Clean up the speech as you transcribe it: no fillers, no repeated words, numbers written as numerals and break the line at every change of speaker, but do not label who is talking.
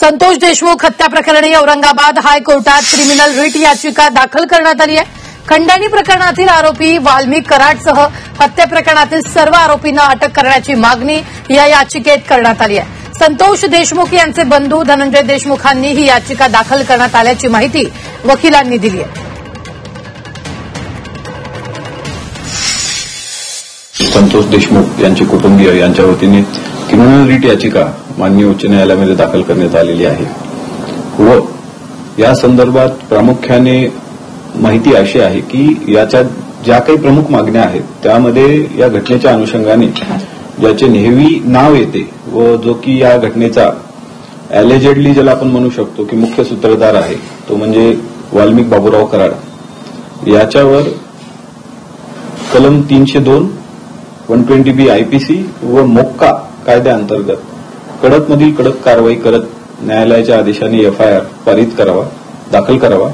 संतोष देशमुख हत्या प्रकरणी औरंगाबाद हायकोर्टात क्रिमिनल रिट याचिका दाखल करण्यात आली आहे। खंडणी प्रकरणातील आरोपी वाल्मिक कराडसह हत्या प्रकरणातील सर्व आरोपींना अटक करण्याची मागणी या याचिकेत करण्यात आली आहे। संतोष देशमुख यांचे बंधू धनंजय देशमुखांनी ही याचिका दाखल करण्यात आल्याची माहिती वकिलांनी दिली आहे।
संतोष देशमुख यांचे कुटुंबीय यांच्या वतीने क्रिमिनल रिट याचिका माननीय उच्च न्यायालयामध्ये दाखल करण्यात आलेली आहे व या संदर्भात प्रामुख्याने माहिती अशी आहे की याच्या ज्या काही प्रमुख मागण्या आहेत त्यामध्ये या घटनेच्या अनुषंगाने ज्याचे नेहमी नाव येते व जो की या घटनेचा अॅलिजेडली ज्याला आपण म्हणू शकतो की मुख्य सूत्रधार आहे तो म्हणजे वाल्मिक बाबूराव कराड याच्यावर कलम 302 120B IPC व मोक्का कायद्याअंतर्गत कडकमधील कडक कारवाई करत न्यायालयाच्या आदेशाने FIR दाखल करावा।